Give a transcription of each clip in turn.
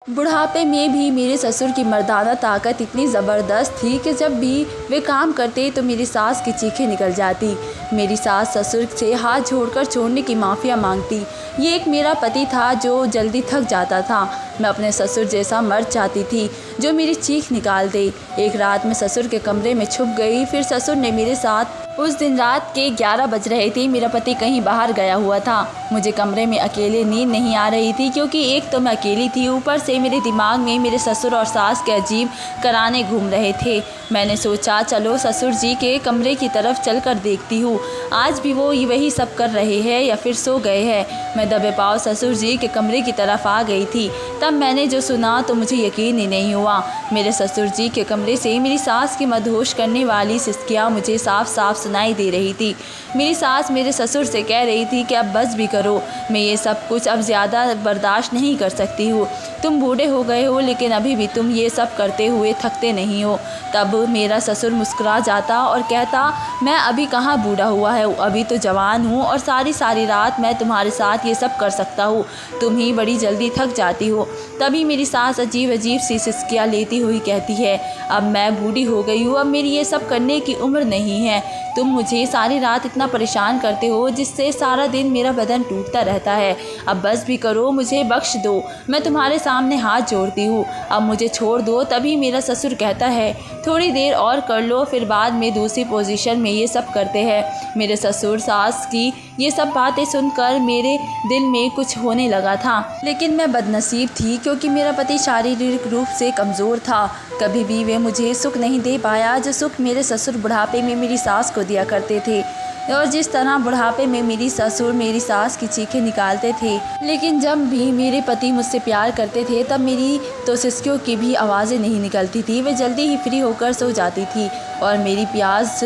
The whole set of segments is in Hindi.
बुढ़ापे में भी मेरे ससुर की मर्दाना ताकत इतनी ज़बरदस्त थी कि जब भी वे काम करते तो मेरी सास की चीखें निकल जाती। मेरी सास ससुर से हाथ जोड़कर छोड़ने की माफ़िया मांगती। ये एक मेरा पति था जो जल्दी थक जाता था। मैं अपने ससुर जैसा मर्द चाहती थी जो मेरी चीख निकाल दे। एक रात मैं ससुर के कमरे में छुप गई। फिर ससुर ने मेरे साथ उस दिन रात के 11 बज रहे थे। मेरा पति कहीं बाहर गया हुआ था। मुझे कमरे में अकेले नींद नहीं आ रही थी क्योंकि एक तो मैं अकेली थी, ऊपर से मेरे दिमाग में मेरे ससुर और सास के अजीब कराने घूम रहे थे। मैंने सोचा चलो ससुर जी के कमरे की तरफ चलकर देखती हूँ, आज भी वो वही सब कर रहे हैं या फिर सो गए हैं। मैं दबे पाँव ससुर जी के कमरे की तरफ आ गई थी। तब मैंने जो सुना तो मुझे यकीन ही नहीं हुआ। मेरे ससुर जी के कमरे से मेरी सास की मदहोश करने वाली सिसकियाँ मुझे साफ साफ सुनाई दे रही थी। मेरी सास मेरे ससुर से कह रही थी कि अब बस भी करो, मैं ये सब कुछ अब ज़्यादा बर्दाश्त नहीं कर सकती हूँ। तुम बूढ़े हो गए हो लेकिन अभी भी तुम ये सब करते हुए थकते नहीं हो। तब मेरा ससुर मुस्कुरा जाता और कहता मैं अभी कहाँ बूढ़ा हुआ है, अभी तो जवान हूँ और सारी सारी रात मैं तुम्हारे साथ ये सब कर सकता हूँ, तुम ही बड़ी जल्दी थक जाती हो। तभी मेरी सास अजीब अजीब सी सिसकियाँ लेती हुई कहती है अब मैं बूढ़ी हो गई हूँ, अब मेरी ये सब करने की उम्र नहीं है। तुम मुझे सारी रात इतना परेशान करते हो जिससे सारा दिन मेरा बदन टूटता रहता है। अब बस भी करो, मुझे बख्श दो, मैं तुम्हारे सामने हाथ जोड़ती हूँ, अब मुझे छोड़ दो। तभी मेरा ससुर कहता है थोड़ी देर और कर लो, फिर बाद में दूसरी पोजीशन में ये सब करते हैं। मेरे ससुर सास की ये सब बातें सुनकर मेरे दिल में कुछ होने लगा था, लेकिन मैं बदनसीब थी क्योंकि मेरा पति शारीरिक रूप से कमज़ोर था। कभी भी वे मुझे सुख नहीं दे पाया जो सुख मेरे ससुर बुढ़ापे में मेरी सास को दिया करते थे, और जिस तरह बुढ़ापे में मेरी ससुर मेरी सास की चीखें निकालते थे। लेकिन जब भी मेरे पति मुझसे प्यार करते थे तब मेरी तो सिसकियों की भी आवाज़ें नहीं निकलती थी। वे जल्दी ही फ्री होकर सो जाती थी और मेरी प्यास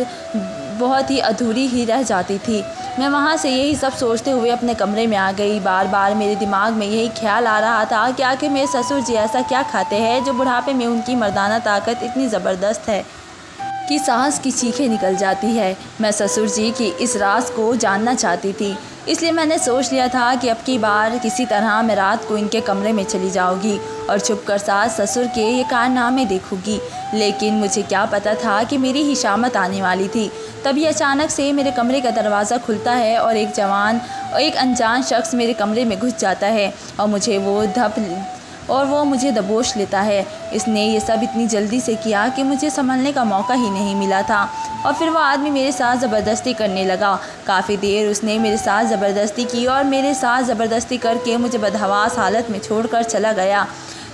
बहुत ही अधूरी ही रह जाती थी। मैं वहाँ से यही सब सोचते हुए अपने कमरे में आ गई। बार बार मेरे दिमाग में यही ख्याल आ रहा था कि आखिर मेरे ससुर जी ऐसा क्या खाते हैं जो बुढ़ापे में उनकी मर्दाना ताकत इतनी ज़बरदस्त है कि सास की चीखें निकल जाती है। मैं ससुर जी की इस राज को जानना चाहती थी, इसलिए मैंने सोच लिया था कि अब की बार किसी तरह मैं रात को इनके कमरे में चली जाऊंगी और छुपकर सास ससुर के ये कारनामे देखूंगी। लेकिन मुझे क्या पता था कि मेरी ही शामत आने वाली थी। तभी अचानक से मेरे कमरे का दरवाज़ा खुलता है और एक जवान और एक अनजान शख्स मेरे कमरे में घुस जाता है और वो मुझे दबोच लेता है। इसने ये सब इतनी जल्दी से किया कि मुझे संभलने का मौका ही नहीं मिला था और फिर वो आदमी मेरे साथ ज़बरदस्ती करने लगा। काफ़ी देर उसने मेरे साथ ज़बरदस्ती की और मेरे साथ ज़बरदस्ती करके मुझे बदहवास हालत में छोड़कर चला गया।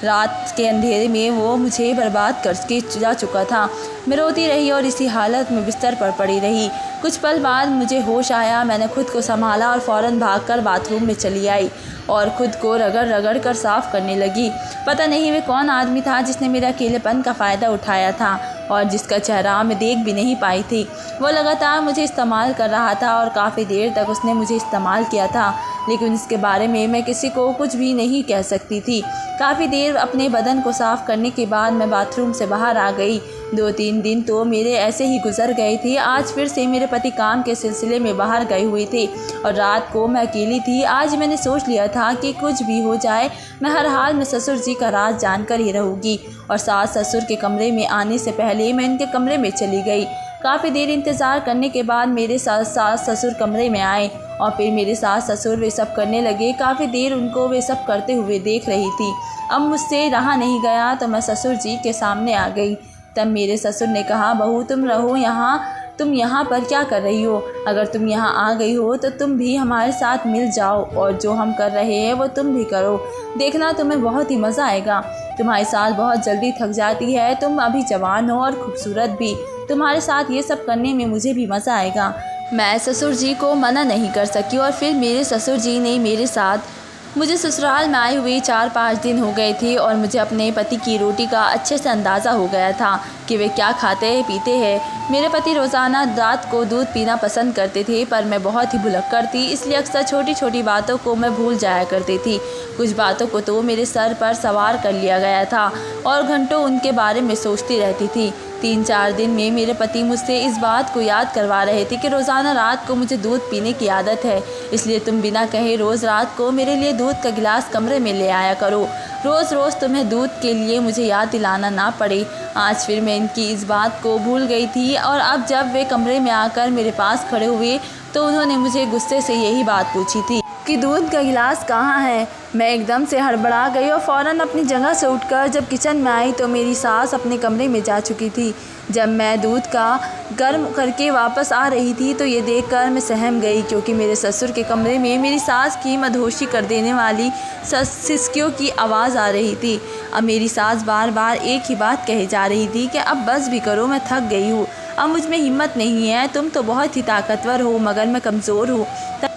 रात के अंधेरे में वो मुझे बर्बाद करके जा चुका था। मैं रोती रही और इसी हालत में बिस्तर पर पड़ी रही। कुछ पल बाद मुझे होश आया। मैंने खुद को संभाला और फ़ौरन भागकर बाथरूम में चली आई और खुद को रगड़ रगड़ कर साफ़ करने लगी। पता नहीं वे कौन आदमी था जिसने मेरे अकेलेपन का फ़ायदा उठाया था और जिसका चेहरा मैं देख भी नहीं पाई थी। वो लगातार मुझे इस्तेमाल कर रहा था और काफ़ी देर तक उसने मुझे इस्तेमाल किया था, लेकिन इसके बारे में मैं किसी को कुछ भी नहीं कह सकती थी। काफ़ी देर अपने बदन को साफ़ करने के बाद मैं बाथरूम से बाहर आ गई। 2-3 दिन तो मेरे ऐसे ही गुजर गए थे। आज फिर से मेरे पति काम के सिलसिले में बाहर गए हुए थे और रात को मैं अकेली थी। आज मैंने सोच लिया था कि कुछ भी हो जाए मैं हर हाल में ससुर जी का राज जानकर ही रहूँगी और सास ससुर के कमरे में आने से पहले मैं इनके कमरे में चली गई। काफ़ी देर इंतज़ार करने के बाद मेरे सास ससुर कमरे में आए और फिर मेरे सास ससुर वे सब करने लगे। काफ़ी देर उनको वे सब करते हुए देख रही थी। अब मुझसे रहा नहीं गया तो मैं ससुर जी के सामने आ गई। तब मेरे ससुर ने कहा बहू तुम रहो यहाँ, तुम यहाँ पर क्या कर रही हो? अगर तुम यहाँ आ गई हो तो तुम भी हमारे साथ मिल जाओ और जो हम कर रहे हैं वो तुम भी करो, देखना तुम्हें बहुत ही मज़ा आएगा। तुम्हारी सास बहुत जल्दी थक जाती है, तुम अभी जवान हो और खूबसूरत भी, तुम्हारे साथ ये सब करने में मुझे भी मज़ा आएगा। मैं ससुर जी को मना नहीं कर सकी और फिर मेरे ससुर जी ने मेरे साथ मुझे ससुराल में आए हुए 4-5 दिन हो गए थे और मुझे अपने पति की रोटी का अच्छे से अंदाज़ा हो गया था कि वे क्या खाते हैं पीते हैं। मेरे पति रोज़ाना रात को दूध पीना पसंद करते थे, पर मैं बहुत ही भुलक्कड़ थी, इसलिए अक्सर छोटी छोटी बातों को मैं भूल जाया करती थी। कुछ बातों को तो मेरे सर पर सवार कर लिया गया था और घंटों उनके बारे में सोचती रहती थी। 3-4 दिन में मेरे पति मुझसे इस बात को याद करवा रहे थे कि रोज़ाना रात को मुझे दूध पीने की आदत है, इसलिए तुम बिना कहे रोज़ रात को मेरे लिए दूध का गिलास कमरे में ले आया करो। रोज़ रोज़ तुम्हें दूध के लिए मुझे याद दिलाना ना पड़े। आज फिर मैं इनकी इस बात को भूल गई थी और अब जब वे कमरे में आकर मेरे पास खड़े हुए तो उन्होंने मुझे गुस्से से यही बात पूछी थी कि दूध का गिलास कहाँ है। मैं एकदम से हड़बड़ा गई और फ़ौरन अपनी जगह से उठकर जब किचन में आई तो मेरी सास अपने कमरे में जा चुकी थी। जब मैं दूध का गर्म करके वापस आ रही थी तो ये देखकर मैं सहम गई, क्योंकि मेरे ससुर के कमरे में मेरी सास की मदहोशी कर देने वाली सिसकियों की आवाज़ आ रही थी। अब मेरी सास बार बार एक ही बात कही जा रही थी कि अब बस भी करो, मैं थक गई हूँ, अब मुझ में हिम्मत नहीं है, तुम तो बहुत ही ताकतवर हो मगर मैं कमज़ोर हूँ।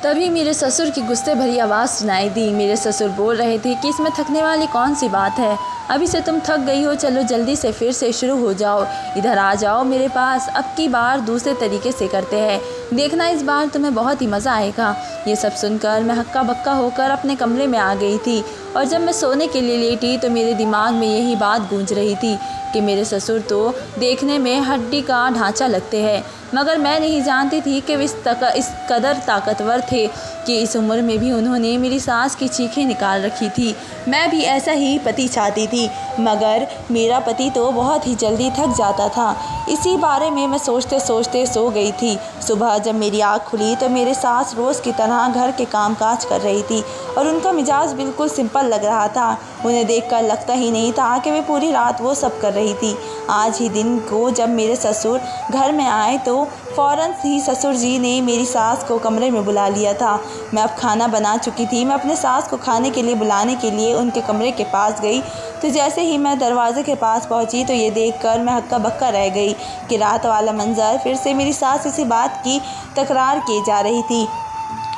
तभी मेरे ससुर की गुस्से भरी आवाज़ सुनाई दी। मेरे ससुर बोल रहे थे कि इसमें थकने वाली कौन सी बात है, अभी से तुम थक गई हो, चलो जल्दी से फिर से शुरू हो जाओ, इधर आ जाओ मेरे पास, अब की बार दूसरे तरीके से करते हैं, देखना इस बार तुम्हें बहुत ही मज़ा आएगा। ये सब सुनकर मैं हक्का बक्का होकर अपने कमरे में आ गई थी और जब मैं सोने के लिए लेटी तो मेरे दिमाग में यही बात गूंज रही थी कि मेरे ससुर तो देखने में हड्डी का ढांचा लगते हैं, मगर मैं नहीं जानती थी कि वे इस कदर ताकतवर थे कि इस उम्र में भी उन्होंने मेरी सास की चीखें निकाल रखी थी। मैं भी ऐसा ही पति चाहती थी, मगर मेरा पति तो बहुत ही जल्दी थक जाता था। इसी बारे में मैं सोचते सोचते सो गई थी। सुबह जब मेरी आँख खुली तो मेरे सास रोज़ की तरह घर के कामकाज कर रही थी और उनका मिजाज बिल्कुल सिंपल लग रहा था। उन्हें देखकर लगता ही नहीं था कि वे पूरी रात वो सब कर रही थी। आज ही दिन को जब मेरे ससुर घर में आए तो फ़ौरन ही ससुर जी ने मेरी सास को कमरे में बुला लिया था। मैं अब खाना बना चुकी थी। मैं अपने सास को खाने के लिए बुलाने के लिए उनके कमरे के पास गई तो जैसे ही मैं दरवाजे के पास पहुंची तो ये देखकर मैं हक्का बक्का रह गई कि रात वाला मंजर फिर से मेरी सास इसी बात की तकरार की जा रही थी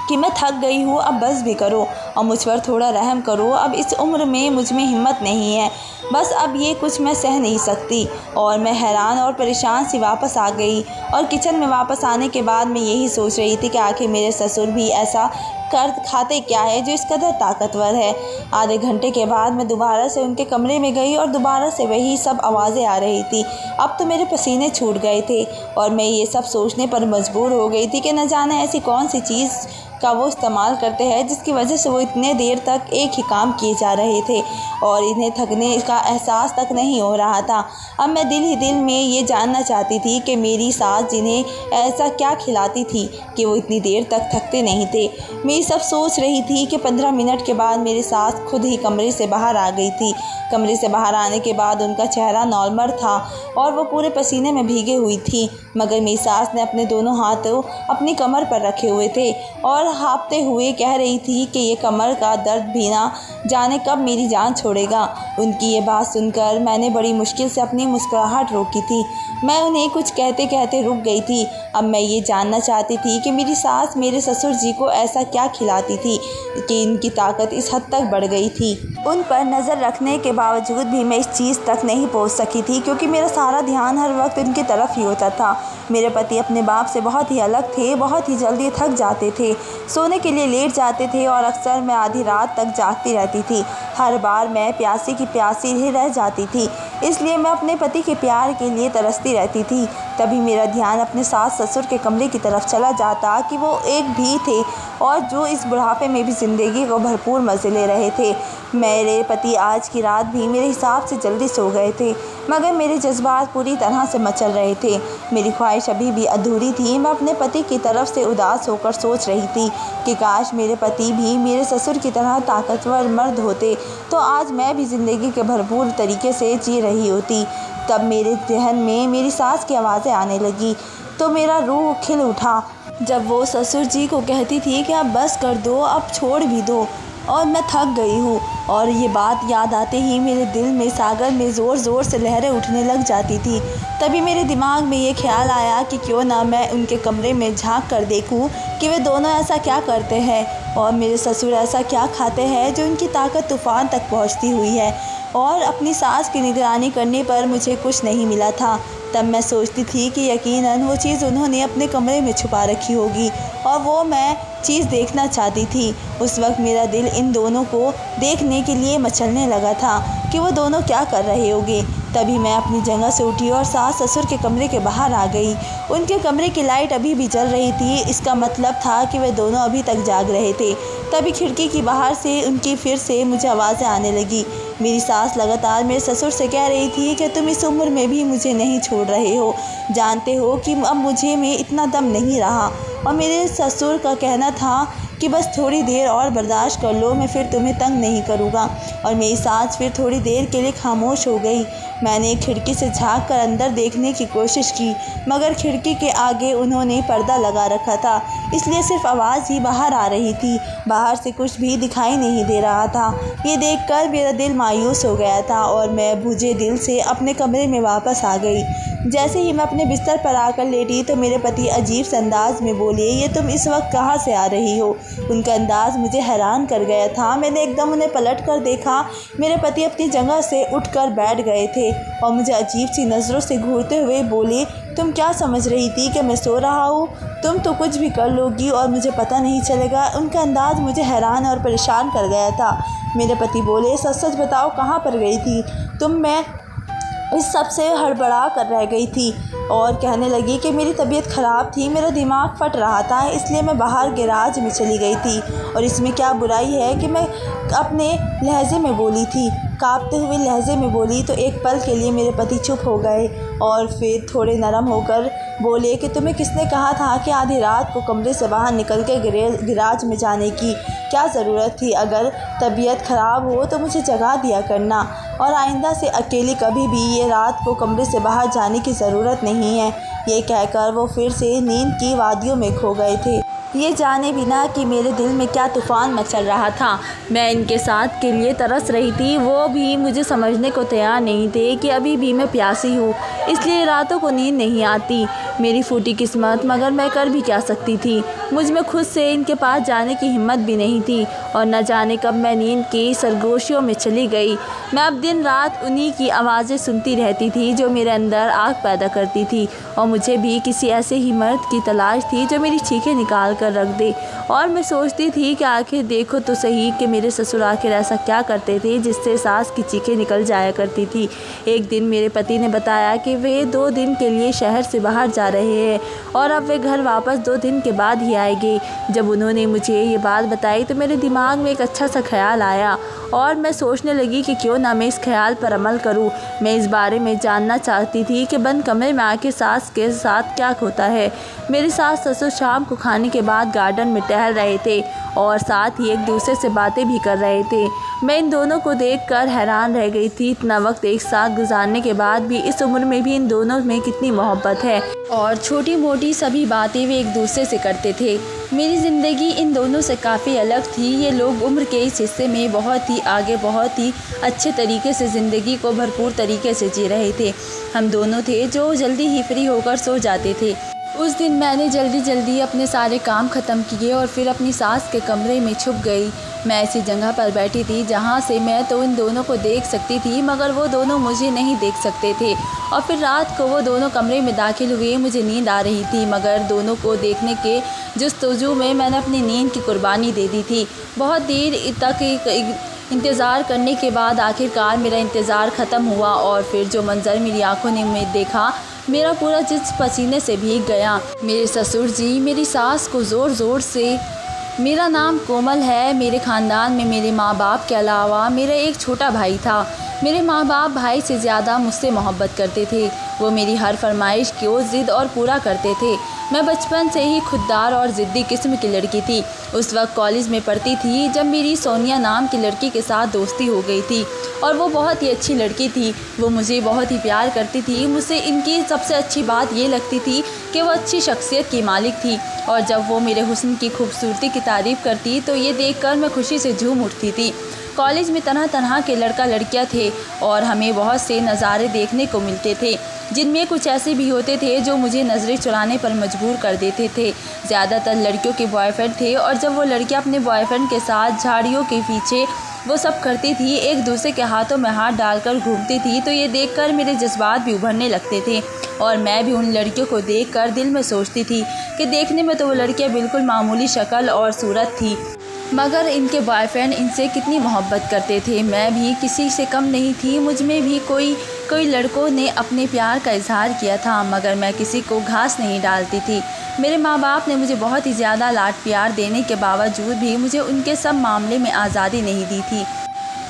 कि मैं थक गई हूँ, अब बस भी करो और मुझ पर थोड़ा रहम करो, अब इस उम्र में मुझ में हिम्मत नहीं है, बस अब ये कुछ मैं सह नहीं सकती। और मैं हैरान और परेशान सी वापस आ गई और किचन में वापस आने के बाद मैं यही सोच रही थी कि आखिर मेरे ससुर भी ऐसा खाते क्या है जो इस कदर ताकतवर है। आधे घंटे के बाद मैं दोबारा से उनके कमरे में गई और दोबारा से वही सब आवाज़ें आ रही थी। अब तो मेरे पसीने छूट गए थे और मैं ये सब सोचने पर मजबूर हो गई थी कि न जाने ऐसी कौन सी चीज़ का वो इस्तेमाल करते हैं जिसकी वजह से वो इतने देर तक एक ही काम किए जा रहे थे और इन्हें थकने का एहसास तक नहीं हो रहा था। अब मैं दिल ही दिल में ये जानना चाहती थी कि मेरी सास जिन्हें ऐसा क्या खिलाती थी कि वो इतनी देर तक थकते नहीं थे। मैं ये सब सोच रही थी कि 15 मिनट के बाद मेरी सास खुद ही कमरे से बाहर आ गई थी। कमरे से बाहर आने के बाद उनका चेहरा नॉर्मल था और वो पूरे पसीने में भीगे हुई थी, मगर मेरी सास ने अपने दोनों हाथों अपनी कमर पर रखे हुए थे और हाँफते हुए कह रही थी कि ये कमर का दर्द भी ना जाने कब मेरी जान छोड़ेगा। उनकी ये बात सुनकर मैंने बड़ी मुश्किल से अपनी मुस्कुराहट रोकी थी। मैं उन्हें कुछ कहते कहते रुक गई थी। अब मैं ये जानना चाहती थी कि मेरी सास मेरे ससुर जी को ऐसा क्या खिलाती थी कि इनकी ताकत इस हद तक बढ़ गई थी। उन पर नज़र रखने के बावजूद भी मैं इस चीज़ तक नहीं पहुंच सकी थी, क्योंकि मेरा सारा ध्यान हर वक्त उनकी तरफ ही होता था। मेरे पति अपने बाप से बहुत ही अलग थे, बहुत ही जल्दी थक जाते थे, सोने के लिए लेट जाते थे और अक्सर मैं आधी रात तक जागती रहती थी। हर बार मैं प्यासी की प्यासी ही रह जाती थी, इसलिए मैं अपने पति के प्यार के लिए तरसती रहती थी। तभी मेरा ध्यान अपने सास ससुर के कमरे की तरफ चला जाता कि वो एक भी थे और जो इस बुढ़ापे में भी ज़िंदगी को भरपूर मज़े ले रहे थे। मेरे पति आज की रात भी मेरे हिसाब से जल्दी सो गए थे, मगर मेरे जज्बात पूरी तरह से मचल रहे थे। मेरी ख्वाहिश अभी भी अधूरी थी। मैं अपने पति की तरफ से उदास होकर सोच रही थी कि काश मेरे पति भी मेरे ससुर की तरह ताकतवर मर्द होते तो आज मैं भी ज़िंदगी के भरपूर तरीके से जी रही होती। तब मेरे जहन में मेरी सास की आवाज़ें आने लगी तो मेरा रूह खिल उठा जब वो ससुर जी को कहती थी कि अब बस कर दो, अब छोड़ भी दो और मैं थक गई हूँ। और ये बात याद आते ही मेरे दिल में सागर में ज़ोर ज़ोर से लहरें उठने लग जाती थी। तभी मेरे दिमाग में ये ख्याल आया कि क्यों ना मैं उनके कमरे में झांक कर देखूं कि वे दोनों ऐसा क्या करते हैं और मेरे ससुर ऐसा क्या खाते हैं जो उनकी ताकत तूफ़ान तक पहुंचती हुई है। और अपनी सास की निगरानी करने पर मुझे कुछ नहीं मिला था। तब मैं सोचती थी कि यकीनन वो चीज़ उन्होंने अपने कमरे में छुपा रखी होगी और वो मैं चीज़ देखना चाहती थी। उस वक्त मेरा दिल इन दोनों को देखने के लिए मचलने लगा था कि वो दोनों क्या कर रहे होंगे। तभी मैं अपनी जगह से उठी और सास ससुर के कमरे के बाहर आ गई। उनके कमरे की लाइट अभी भी जल रही थी। इसका मतलब था कि वे दोनों अभी तक जाग रहे थे। तभी खिड़की की बाहर से उनकी फिर से मुझे आवाज़ें आने लगी। मेरी सास लगातार मेरे ससुर से कह रही थी कि तुम इस उम्र में भी मुझे नहीं छोड़ रहे हो, जानते हो कि अब मुझे में इतना दम नहीं रहा। और मेरे ससुर का कहना था कि बस थोड़ी देर और बर्दाश्त कर लो, मैं फिर तुम्हें तंग नहीं करूँगा। और मेरी सास फिर थोड़ी देर के लिए खामोश हो गई। मैंने खिड़की से झांक कर अंदर देखने की कोशिश की, मगर खिड़की के आगे उन्होंने पर्दा लगा रखा था, इसलिए सिर्फ आवाज़ ही बाहर आ रही थी। बाहर से कुछ भी दिखाई नहीं दे रहा था। ये देखकर मेरा दिल मायूस हो गया था और मैं बुझे दिल से अपने कमरे में वापस आ गई। जैसे ही मैं अपने बिस्तर पर आकर लेटी तो मेरे पति अजीब से अंदाज में बोले, ये तुम इस वक्त कहाँ से आ रही हो? उनका अंदाज मुझे हैरान कर गया था। मैंने एकदम उन्हें पलट कर देखा। मेरे पति अपनी जगह से उठकर बैठ गए थे और मुझे अजीब सी नज़रों से घूरते हुए बोले, तुम क्या समझ रही थी कि मैं सो रहा हूँ? तुम तो कुछ भी कर लोगी और मुझे पता नहीं चलेगा। उनका अंदाज मुझे हैरान और परेशान कर गया था। मेरे पति बोले, सच सच बताओ, कहाँ पर गई थी तुम? मैं इस सब से हड़बड़ा कर रह गई थी और कहने लगी कि मेरी तबीयत ख़राब थी, मेरा दिमाग फट रहा था, इसलिए मैं बाहर गैराज में चली गई थी। और इसमें क्या बुराई है कि मैं अपने लहजे में बोली थी, कांपते हुए लहजे में बोली। तो एक पल के लिए मेरे पति चुप हो गए और फिर थोड़े नरम होकर बोले कि तुम्हें किसने कहा था कि आधी रात को कमरे से बाहर निकल के गैराज में जाने की? क्या ज़रूरत थी? अगर तबीयत ख़राब हो तो मुझे जगा दिया करना और आइंदा से अकेली कभी भी ये रात को कमरे से बाहर जाने की ज़रूरत नहीं है। ये कहकर वो फिर से नींद की वादियों में खो गए थे, ये जाने बिना कि मेरे दिल में क्या तूफ़ान मचल रहा था। मैं इनके साथ के लिए तरस रही थी। वो भी मुझे समझने को तैयार नहीं थे कि अभी भी मैं प्यासी हूँ, इसलिए रातों को नींद नहीं आती। मेरी फूटी किस्मत, मगर मैं कर भी क्या सकती थी? मुझ में खुद से इनके पास जाने की हिम्मत भी नहीं थी और न जाने कब मैं नींद की सरगोशियों में चली गई। मैं अब दिन रात उन्हीं की आवाज़ें सुनती रहती थी जो मेरे अंदर आग पैदा करती थी और मुझे भी किसी ऐसे ही मर्द की तलाश थी जो मेरी चीखें निकाल कर रख दे। और मैं सोचती थी कि आखिर देखो तो सही कि मेरे ससुर आखिर ऐसा क्या करते थे जिससे सास की चीखें निकल जाया करती थी। एक दिन मेरे पति ने बताया कि वे 2 दिन के लिए शहर से बाहर जा रहे हैं और अब वे घर वापस 2 दिन के बाद ही आएंगे। जब उन्होंने मुझे ये बात बताई तो मेरे दिमाग में एक अच्छा सा ख्याल आया और मैं सोचने लगी कि क्यों ना मैं इस ख्याल पर अमल करूं। मैं इस बारे में जानना चाहती थी कि बंद कमरे में आके सास के साथ क्या होता है। मेरी सास ससुर शाम को खाने के बाद गार्डन में टहल रहे थे और साथ ही एक दूसरे से बातें भी कर रहे थे। मैं इन दोनों को देखकर हैरान रह गई थी। इतना वक्त एक साथ गुजारने के बाद भी इस उम्र में भी इन दोनों में कितनी मोहब्बत है और छोटी मोटी सभी बातें वे एक दूसरे से करते थे। मेरी ज़िंदगी इन दोनों से काफ़ी अलग थी। ये लोग उम्र के इस हिस्से में बहुत ही आगे, बहुत ही अच्छे तरीके से ज़िंदगी को भरपूर तरीके से जी रहे थे। हम दोनों थे जो जल्दी ही फ्री होकर सो जाते थे। उस दिन मैंने जल्दी अपने सारे काम ख़त्म किए और फिर अपनी सास के कमरे में छुप गई। मैं ऐसी जगह पर बैठी थी जहाँ से मैं तो इन दोनों को देख सकती थी, मगर वो दोनों मुझे नहीं देख सकते थे। और फिर रात को वो दोनों कमरे में दाखिल हुए। मुझे नींद आ रही थी, मगर दोनों को देखने के जस्तजू में मैंने अपनी नींद की कुर्बानी दे दी थी। बहुत देर तक इंतज़ार करने के बाद आखिरकार मेरा इंतज़ार ख़त्म हुआ और फिर जो मंज़र मेरी आंखों ने मैं देखा, मेरा पूरा जिस्म पसीने से भीग गया। मेरे ससुर जी मेरी सास को ज़ोर ज़ोर से, मेरा नाम कोमल है। मेरे ख़ानदान में मेरे माँ बाप के अलावा मेरा एक छोटा भाई था। मेरे माँ बाप भाई से ज़्यादा मुझसे मोहब्बत करते थे। वो मेरी हर फरमाइश को ज़िद और पूरा करते थे। मैं बचपन से ही खुददार और ज़िद्दी किस्म की लड़की थी। उस वक्त कॉलेज में पढ़ती थी जब मेरी सोनिया नाम की लड़की के साथ दोस्ती हो गई थी और वो बहुत ही अच्छी लड़की थी। वो मुझे बहुत ही प्यार करती थी। मुझसे इनकी सबसे अच्छी बात ये लगती थी कि वो अच्छी शख्सियत की मालिक थी और जब वो मेरे हुस्न की खूबसूरती की तारीफ़ करती तो ये देखकर मैं खुशी से झूम उठती थी। कॉलेज में तरह तरह के लड़का लड़कियां थे और हमें बहुत से नज़ारे देखने को मिलते थे, जिनमें कुछ ऐसे भी होते थे जो मुझे नज़रें चुराने पर मजबूर कर देते थे। ज़्यादातर लड़कियों के बॉयफ्रेंड थे और जब वो लड़कियां अपने बॉयफ्रेंड के साथ झाड़ियों के पीछे वो सब करती थी, एक दूसरे के हाथों में हाथ डालकर घूमती थी, तो ये देखकर मेरे जज्बात भी उभरने लगते थे और मैं भी उन लड़कियों को देखकर दिल में सोचती थी कि देखने में तो वो लड़कियां बिल्कुल मामूली शक्ल और सूरत थी, मगर इनके बॉयफ्रेंड इनसे कितनी मोहब्बत करते थे। मैं भी किसी से कम नहीं थी। मुझ में भी कोई लड़कों ने अपने प्यार का इजहार किया था, मगर मैं किसी को घास नहीं डालती थी। मेरे माँ बाप ने मुझे बहुत ही ज़्यादा लाड प्यार देने के बावजूद भी मुझे उनके सब मामले में आज़ादी नहीं दी थी।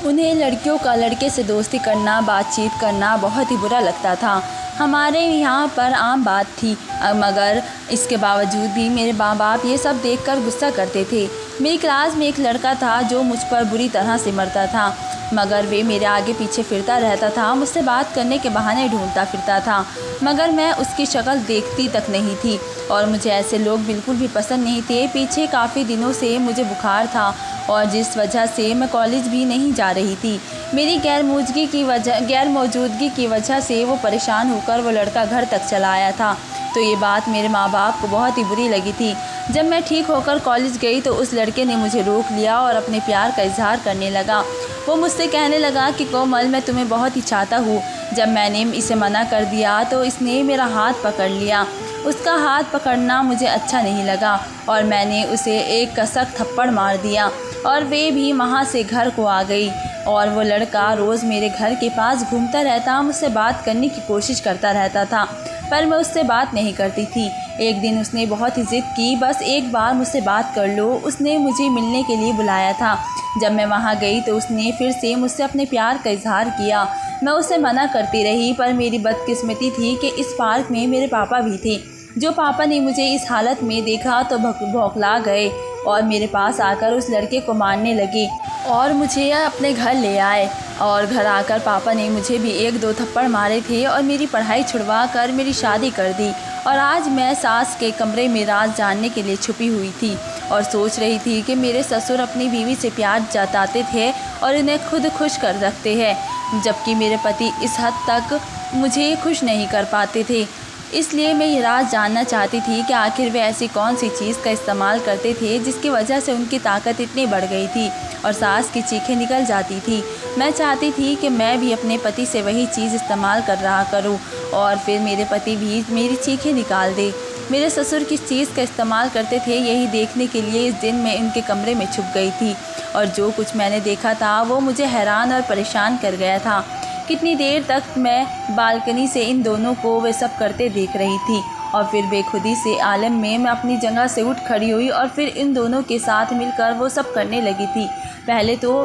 उन्हें लड़कियों का लड़के से दोस्ती करना, बातचीत करना बहुत ही बुरा लगता था। हमारे यहाँ पर आम बात थी, मगर इसके बावजूद भी मेरे माँ बाप ये सब देखकर गुस्सा करते थे। मेरी क्लास में एक लड़का था जो मुझ पर बुरी तरह से मरता था, मगर वे मेरे आगे पीछे फिरता रहता था, मुझसे बात करने के बहाने ढूंढता फिरता था, मगर मैं उसकी शक्ल देखती तक नहीं थी और मुझे ऐसे लोग बिल्कुल भी पसंद नहीं थे। पीछे काफ़ी दिनों से मुझे बुखार था और जिस वजह से मैं कॉलेज भी नहीं जा रही थी। मेरी गैर मौजूदगी की वजह से वो परेशान होकर वो लड़का घर तक चला आया था, तो ये बात मेरे माँ बाप को बहुत ही बुरी लगी थी। जब मैं ठीक होकर कॉलेज गई तो उस लड़के ने मुझे रोक लिया और अपने प्यार का इजहार करने लगा। वो मुझसे कहने लगा कि कोमल, मैं तुम्हें बहुत ही चाहता हूँ। जब मैंने इसे मना कर दिया तो इसने मेरा हाथ पकड़ लिया। उसका हाथ पकड़ना मुझे अच्छा नहीं लगा और मैंने उसे एक कसक थप्पड़ मार दिया और वे भी वहाँ से घर को आ गई। और वो लड़का रोज़ मेरे घर के पास घूमता रहता, मुझसे बात करने की कोशिश करता रहता था, पर मैं उससे बात नहीं करती थी। एक दिन उसने बहुत ही ज़िद की, बस एक बार मुझसे बात कर लो। उसने मुझे मिलने के लिए बुलाया था। जब मैं वहाँ गई तो उसने फिर से मुझसे अपने प्यार का इजहार किया। मैं उसे मना करती रही, पर मेरी बदकिस्मती थी कि इस पार्क में मेरे पापा भी थे। जो पापा ने मुझे इस हालत में देखा तो बौखला गए और मेरे पास आकर उस लड़के को मारने लगे और मुझे अपने घर ले आए। और घर आकर पापा ने मुझे भी 1-2 थप्पड़ मारे थे और मेरी पढ़ाई छुड़वा कर मेरी शादी कर दी। और आज मैं सास के कमरे में राज जानने के लिए छुपी हुई थी और सोच रही थी कि मेरे ससुर अपनी बीवी से प्यार जताते थे और इन्हें खुद खुश कर रखते हैं, जबकि मेरे पति इस हद तक मुझे खुश नहीं कर पाते थे। इसलिए मैं ये राज जानना चाहती थी कि आखिर वे ऐसी कौन सी चीज़ का इस्तेमाल करते थे जिसकी वजह से उनकी ताकत इतनी बढ़ गई थी और सांस की चीखें निकल जाती थी। मैं चाहती थी कि मैं भी अपने पति से वही चीज़ इस्तेमाल कर रहा करूं और फिर मेरे पति भी मेरी चीखें निकाल दे। मेरे ससुर किस चीज़ का इस्तेमाल करते थे यही देखने के लिए इस दिन मैं उनके कमरे में छुप गई थी और जो कुछ मैंने देखा था वो मुझे हैरान और परेशान कर गया था। कितनी देर तक मैं बालकनी से इन दोनों को वे सब करते देख रही थी और फिर बेखुदी से आलम में मैं अपनी जगह से उठ खड़ी हुई और फिर इन दोनों के साथ मिलकर वो सब करने लगी थी। पहले तो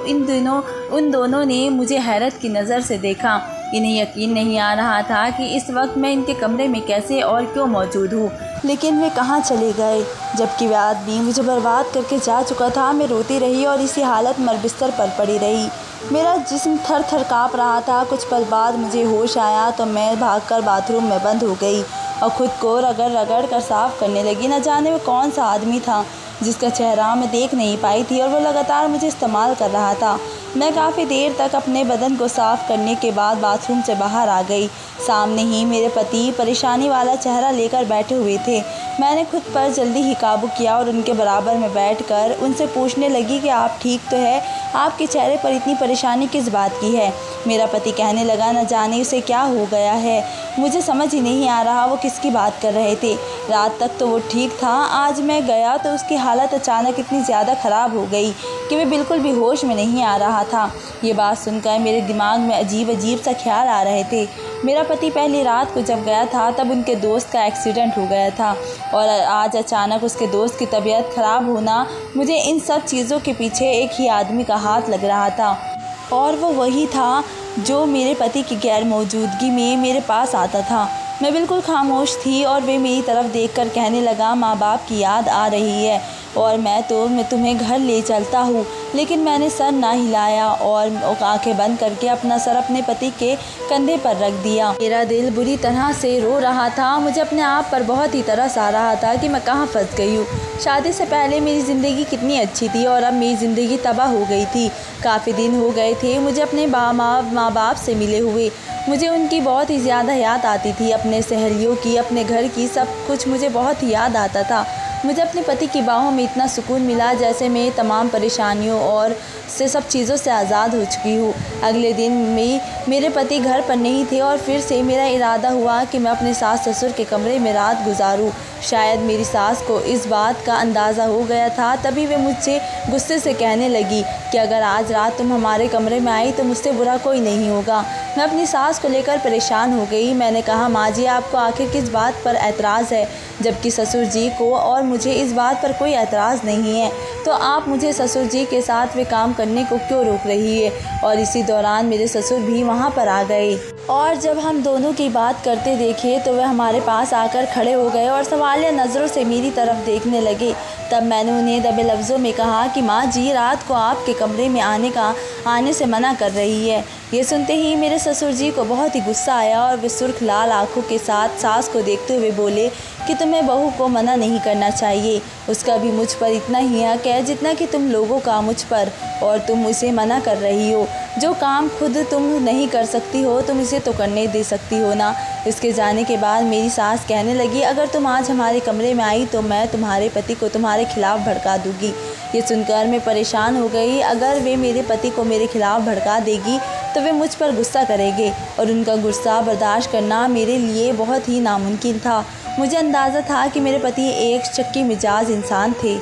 उन दोनों ने मुझे हैरत की नज़र से देखा। इन्हें यकीन नहीं आ रहा था कि इस वक्त मैं इनके कमरे में कैसे और क्यों मौजूद हूँ। लेकिन वे कहाँ चले गए, जबकि वे आदमी मुझे बर्बाद करके जा चुका था। मैं रोती रही और इसी हालत में बिस्तर पर पड़ी रही। मेरा जिस्म थर थर काँप रहा था। कुछ पल बाद मुझे होश आया तो मैं भागकर बाथरूम में बंद हो गई और ख़ुद को रगड़ रगड़ कर साफ़ करने लगी। न जाने वो कौन सा आदमी था जिसका चेहरा मैं देख नहीं पाई थी और वो लगातार मुझे इस्तेमाल कर रहा था। मैं काफ़ी देर तक अपने बदन को साफ़ करने के बाद बाथरूम से बाहर आ गई। सामने ही मेरे पति परेशानी वाला चेहरा लेकर बैठे हुए थे। मैंने खुद पर जल्दी ही काबू किया और उनके बराबर में बैठकर उनसे पूछने लगी कि आप ठीक तो है, आपके चेहरे पर इतनी परेशानी किस बात की है। मेरा पति कहने लगा, न जाने उसे क्या हो गया है, मुझे समझ ही नहीं आ रहा वो किसकी बात कर रहे थे। रात तक तो वो ठीक था, आज मैं गया तो उसकी हालत अचानक इतनी ज़्यादा ख़राब हो गई कि मैं बिल्कुल भी होश में नहीं आ रहा था। ये बात सुनकर मेरे दिमाग में अजीब अजीब सा ख्याल आ रहे थे। मेरा पति पहली रात को जब गया था तब उनके दोस्त का एक्सीडेंट हो गया था और आज अचानक उसके दोस्त की तबीयत ख़राब होना, मुझे इन सब चीज़ों के पीछे एक ही आदमी का हाथ लग रहा था और वो वही था जो मेरे पति की गैर मौजूदगी में मेरे पास आता था। मैं बिल्कुल खामोश थी और वे मेरी तरफ देखकर कहने लगा, माँ बाप की याद आ रही है और मैं तुम्हें घर ले चलता हूँ। लेकिन मैंने सर ना हिलाया और आंखें बंद करके अपना सर अपने पति के कंधे पर रख दिया। मेरा दिल बुरी तरह से रो रहा था। मुझे अपने आप पर बहुत ही तरस आ रहा था कि मैं कहाँ फंस गई हूँ। शादी से पहले मेरी ज़िंदगी कितनी अच्छी थी और अब मेरी ज़िंदगी तबाह हो गई थी। काफ़ी दिन हो गए थे मुझे अपने माँ बाप से मिले हुए। मुझे उनकी बहुत ही ज़्यादा याद आती थी, अपने सहेलियों की, अपने घर की, सब कुछ मुझे बहुत ही याद आता था। मुझे अपने पति की बाहों में इतना सुकून मिला जैसे मैं तमाम परेशानियों और से सब चीज़ों से आज़ाद हो चुकी हूँ। अगले दिन मेरे पति घर पर नहीं थे और फिर से मेरा इरादा हुआ कि मैं अपने सास ससुर के कमरे में रात गुजारूँ। शायद मेरी सास को इस बात का अंदाज़ा हो गया था, तभी वे मुझसे गुस्से से कहने लगी कि अगर आज रात तुम हमारे कमरे में आई तो मुझसे बुरा कोई नहीं होगा। मैं अपनी सास को लेकर परेशान हो गई। मैंने कहा, माँ जी आपको आखिर किस बात पर ऐतराज़ है, जबकि ससुर जी को और मुझे इस बात पर कोई ऐतराज़ नहीं है, तो आप मुझे ससुर जी के साथ वे काम करने को क्यों रोक रही है। और इसी दौरान मेरे ससुर भी वहाँ पर आ गए और जब हम दोनों की बात करते देखे तो वे हमारे पास आकर खड़े हो गए और सवालिया नज़रों से मेरी तरफ देखने लगे। तब मैंने उन्हें दबे लफ्ज़ों में कहा कि माँ जी रात को आपके कमरे में आने से मना कर रही है। ये सुनते ही मेरे ससुर जी को बहुत ही गुस्सा आया और वे सुर्ख लाल आंखों के साथ सास को देखते हुए बोले कि तुम्हें बहू को मना नहीं करना चाहिए, उसका भी मुझ पर इतना ही हक है जितना कि तुम लोगों का मुझ पर, और तुम उसे मना कर रही हो। जो काम खुद तुम नहीं कर सकती हो तुम इसे तो करने दे सकती हो ना। इसके जाने के बाद मेरी सास कहने लगी, अगर तुम आज हमारे कमरे में आई तो मैं तुम्हारे पति को तुम्हारे खिलाफ़ भड़का दूँगी। ये सुनकर मैं परेशान हो गई। अगर वे मेरे पति को मेरे खिलाफ़ भड़का देगी तो वे मुझ पर गुस्सा करेंगे और उनका गुस्सा बर्दाश्त करना मेरे लिए बहुत ही नामुमकिन था। मुझे अंदाज़ा था कि मेरे पति एक शक्की मिजाज इंसान थे।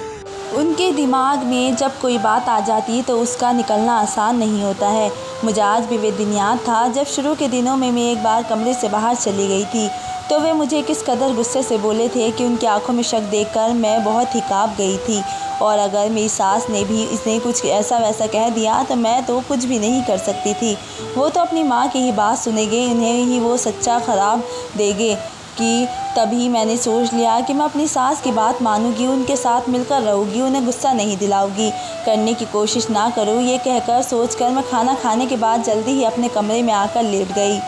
उनके दिमाग में जब कोई बात आ जाती तो उसका निकलना आसान नहीं होता है। मुझे आज भी वे दिन याद था जब शुरू के दिनों में मैं एक बार कमरे से बाहर चली गई थी तो वे मुझे किस कदर गुस्से से बोले थे कि उनकी आंखों में शक देखकर मैं बहुत ही काँप गई थी। और अगर मेरी सास ने भी इसने कुछ ऐसा वैसा कह दिया तो मैं तो कुछ भी नहीं कर सकती थी। वो तो अपनी माँ की ही बात सुनेंगे, उन्हें ही वो सच्चा खराब देंगे। कि तभी मैंने सोच लिया कि मैं अपनी सास की बात मानूंगी, उनके साथ मिलकर रहूँगी, उन्हें गुस्सा नहीं दिलाऊंगी, करने की कोशिश ना करूँ। ये कहकर सोचकर मैं खाना खाने के बाद जल्दी ही अपने कमरे में आकर लेट गई।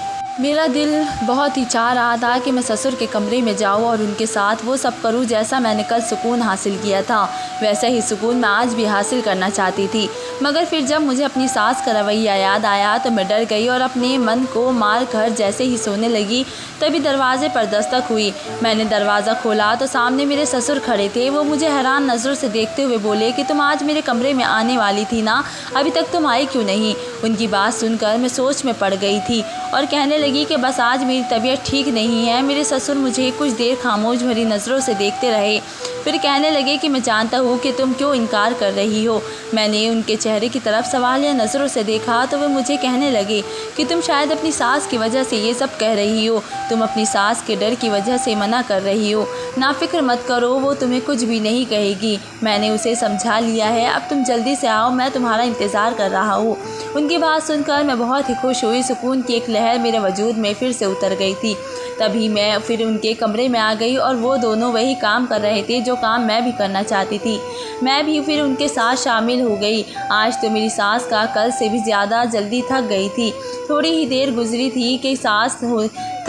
मेरा दिल बहुत ही चाह रहा था कि मैं ससुर के कमरे में जाऊं और उनके साथ वो सब करूं जैसा मैंने कल सुकून हासिल किया था, वैसा ही सुकून मैं आज भी हासिल करना चाहती थी। मगर फिर जब मुझे अपनी सास का रवैया याद आया तो मैं डर गई और अपने मन को मार कर जैसे ही सोने लगी तभी दरवाजे पर दस्तक हुई। मैंने दरवाज़ा खोला तो सामने मेरे ससुर खड़े थे। वो मुझे हैरान नज़रों से देखते हुए बोले कि तुम आज मेरे कमरे में आने वाली थी ना, अभी तक तुम आई क्यों नहीं। उनकी बात सुनकर मैं सोच में पड़ गई थी और कहने लगी कि बस आज मेरी तबीयत ठीक नहीं है। मेरे ससुर मुझे कुछ देर खामोश भरी नज़रों से देखते रहे, फिर कहने लगे कि मैं जानता हूँ कि तुम क्यों इनकार कर रही हो। मैंने उनके चेहरे की तरफ सवालिया नज़रों से देखा तो वे मुझे कहने लगे कि तुम शायद अपनी सास की वजह से ये सब कह रही हो, तुम अपनी सास के डर की वजह से मना कर रही हो। नाफिक्र मत करो, वो तुम्हें कुछ भी नहीं कहेगी, मैंने उसे समझा लिया है। अब तुम जल्दी से आओ, मैं तुम्हारा इंतज़ार कर रहा हूँ। उनकी बात सुनकर मैं बहुत ही खुश हुई। सुकून की एक लहर मेरे वजूद में फिर से उतर गई थी। तभी मैं फिर उनके कमरे में आ गई और वो दोनों वही काम कर रहे थे जो काम मैं भी करना चाहती थी। मैं भी फिर उनके साथ शामिल हो गई। आज तो मेरी सास का कल से भी ज़्यादा जल्दी थक गई थी। थोड़ी ही देर गुजरी थी कि सास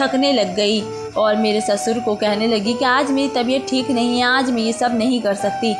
थकने लग गई और मेरे ससुर को कहने लगी कि आज मेरी तबीयत ठीक नहीं है, आज मैं ये सब नहीं कर सकती।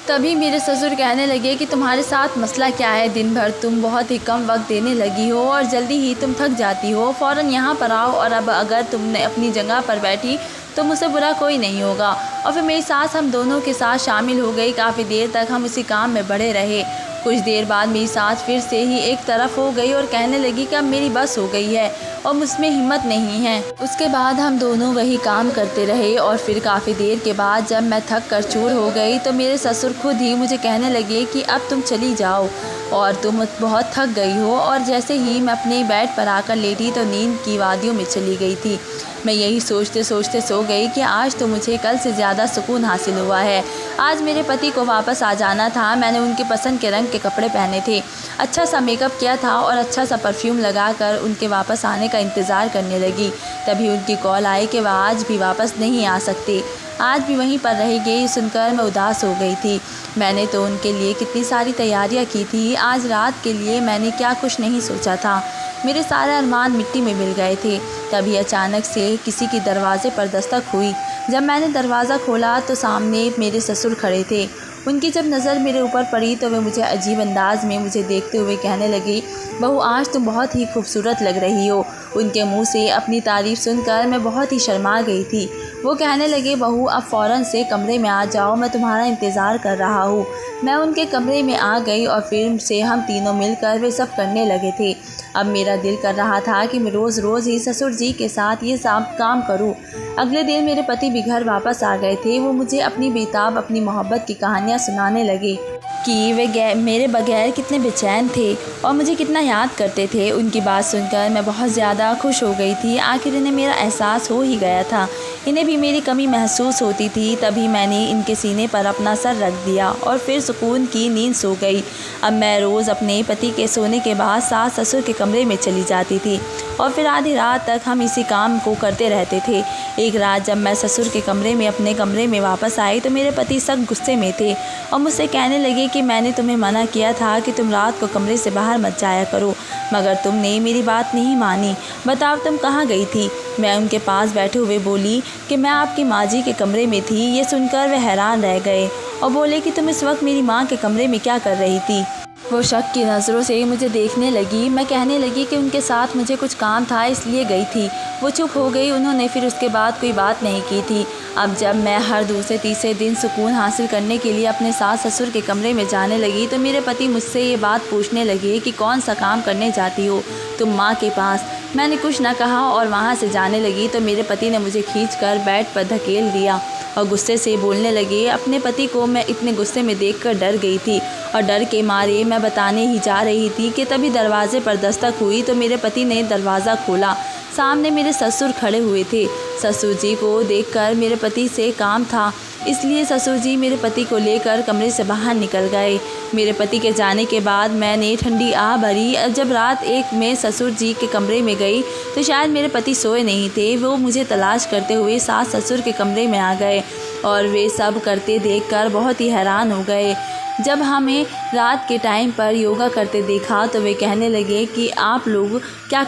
तभी मेरे ससुर कहने लगे कि तुम्हारे साथ मसला क्या है, दिन भर तुम बहुत ही कम वक्त देने लगी हो और जल्दी ही तुम थक जाती हो, फ़ौरन यहाँ पर आओ और अब अगर तुमने अपनी जगह पर बैठी तो मुझसे बुरा कोई नहीं होगा। और फिर मेरी सास हम दोनों के साथ शामिल हो गई। काफ़ी देर तक हम उसी काम में बढ़े रहे। कुछ देर बाद मेरी सास फिर से ही एक तरफ हो गई और कहने लगी कि अब मेरी बस हो गई है और मुझमें हिम्मत नहीं है। उसके बाद हम दोनों वही काम करते रहे और फिर काफ़ी देर के बाद जब मैं थक कर चूर हो गई तो मेरे ससुर खुद ही मुझे कहने लगे कि अब तुम चली जाओ और तुम बहुत थक गई हो। और जैसे ही मैं अपने बेड पर आकर लेटी तो नींद की वादियों में चली गई थी। मैं यही सोचते सोचते सो गई कि आज तो मुझे कल से ज़्यादा सुकून हासिल हुआ है। आज मेरे पति को वापस आ जाना था। मैंने उनके पसंद के रंग के कपड़े पहने थे, अच्छा सा मेकअप किया था और अच्छा सा परफ्यूम लगाकर उनके वापस आने का इंतज़ार करने लगी। तभी उनकी कॉल आई कि वह आज भी वापस नहीं आ सकते, आज भी वहीं पर रहेंगे। ये सुनकर मैं उदास हो गई थी। मैंने तो उनके लिए कितनी सारी तैयारियां की थी, आज रात के लिए मैंने क्या कुछ नहीं सोचा था। मेरे सारे अरमान मिट्टी में मिल गए थे। तभी अचानक से किसी की दरवाजे पर दस्तक हुई। जब मैंने दरवाज़ा खोला तो सामने मेरे ससुर खड़े थे। उनकी जब नज़र मेरे ऊपर पड़ी तो वे मुझे अजीब अंदाज में मुझे देखते हुए कहने लगी, बहू आज तुम बहुत ही खूबसूरत लग रही हो। उनके मुंह से अपनी तारीफ़ सुनकर मैं बहुत ही शर्मा गई थी। वो कहने लगे, बहू अब फ़ौरन से कमरे में आ जाओ, मैं तुम्हारा इंतज़ार कर रहा हूँ। मैं उनके कमरे में आ गई और फिर से हम तीनों मिलकर वे सब करने लगे थे। अब मेरा दिल कर रहा था कि मैं रोज़ रोज़ ही ससुर जी के साथ ये सब काम करूं। अगले दिन मेरे पति भी घर वापस आ गए थे। वो मुझे अपनी बेताब अपनी मोहब्बत की कहानियाँ सुनाने लगे कि वे मेरे बगैर कितने बेचैन थे और मुझे कितना याद करते थे। उनकी बात सुनकर मैं बहुत ज़्यादा खुश हो गई थी। आखिर इन्हें मेरा एहसास हो ही गया था, इन्हें भी मेरी कमी महसूस होती थी। तभी मैंने इनके सीने पर अपना सर रख दिया और फिर सुकून की नींद सो गई। अब मैं रोज़ अपने पति के सोने के बाद सास ससुर के कमरे में चली जाती थी और फिर आधी रात तक हम इसी काम को करते रहते थे। एक रात जब मैं ससुर के कमरे में अपने कमरे में वापस आई तो मेरे पति सख्त गुस्से में थे और मुझसे कहने लगे कि मैंने तुम्हें मना किया था कि तुम रात को कमरे से बाहर मत जाया करो, मगर तुमने मेरी बात नहीं मानी। बताओ तुम कहाँ गई थी? मैं उनके पास बैठे हुए बोली कि मैं आपकी माँ जी के कमरे में थी। ये सुनकर वे हैरान रह गए और बोले कि तुम इस वक्त मेरी माँ के कमरे में क्या कर रही थी? वो शक की नज़रों से मुझे देखने लगी। मैं कहने लगी कि उनके साथ मुझे कुछ काम था इसलिए गई थी। वो चुप हो गई। उन्होंने फिर उसके बाद कोई बात नहीं की थी। अब जब मैं हर दूसरे तीसरे दिन सुकून हासिल करने के लिए अपने सास ससुर के कमरे में जाने लगी तो मेरे पति मुझसे ये बात पूछने लगे कि कौन सा काम करने जाती हो तुम माँ के पास? मैंने कुछ ना कहा और वहाँ से जाने लगी तो मेरे पति ने मुझे खींचकर बेड पर धकेल दिया और गुस्से से बोलने लगे। अपने पति को मैं इतने गुस्से में देखकर डर गई थी और डर के मारे मैं बताने ही जा रही थी कि तभी दरवाजे पर दस्तक हुई तो मेरे पति ने दरवाज़ा खोला। सामने मेरे ससुर खड़े हुए थे। ससुर जी को देखकर मेरे पति से काम था, इसलिए ससुर जी मेरे पति को लेकर कमरे से बाहर निकल गए। मेरे पति के जाने के बाद मैंने ठंडी आह भरी। जब रात एक में ससुर जी के कमरे में गई तो शायद मेरे पति सोए नहीं थे। वो मुझे तलाश करते हुए सास ससुर के कमरे में आ गए और वे सब करते देखकर बहुत ही हैरान हो गए। जब हमें रात के टाइम पर योगा करते देखा तो वे कहने लगे कि आप लोग क्या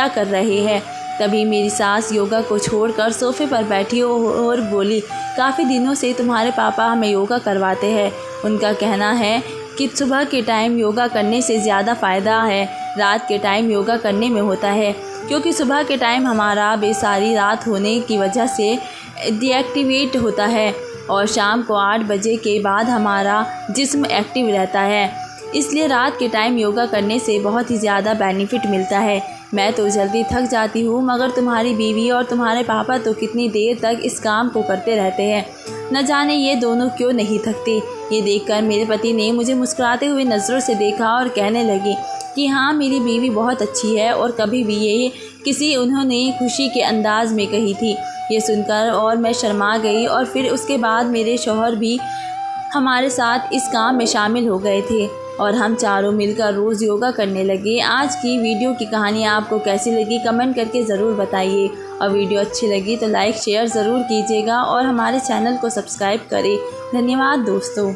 कर रहे हैं? तभी मेरी सास योगा को छोड़कर सोफे पर बैठी और बोली, काफ़ी दिनों से तुम्हारे पापा हमें योगा करवाते हैं। उनका कहना है कि सुबह के टाइम योगा करने से ज़्यादा फ़ायदा है रात के टाइम योगा करने में होता है, क्योंकि सुबह के टाइम हमारा बेसारी रात होने की वजह से डीएक्टिवेट होता है और शाम को 8 बजे के बाद हमारा जिस्म एक्टिव रहता है। इसलिए रात के टाइम योगा करने से बहुत ही ज़्यादा बेनिफिट मिलता है। मैं तो जल्दी थक जाती हूँ, मगर तुम्हारी बीवी और तुम्हारे पापा तो कितनी देर तक इस काम को करते रहते हैं, न जाने ये दोनों क्यों नहीं थकते। ये देखकर मेरे पति ने मुझे मुस्कुराते हुए नज़रों से देखा और कहने लगे कि हाँ, मेरी बीवी बहुत अच्छी है और कभी भी ये उन्होंने खुशी के अंदाज में कही थी। ये सुनकर और मैं शर्मा गई और फिर उसके बाद मेरे शौहर भी हमारे साथ इस काम में शामिल हो गए थे और हम चारों मिलकर रोज़ योगा करने लगे। आज की वीडियो की कहानी आपको कैसी लगी कमेंट करके ज़रूर बताइए और वीडियो अच्छी लगी तो लाइक शेयर ज़रूर कीजिएगा और हमारे चैनल को सब्सक्राइब करें। धन्यवाद दोस्तों।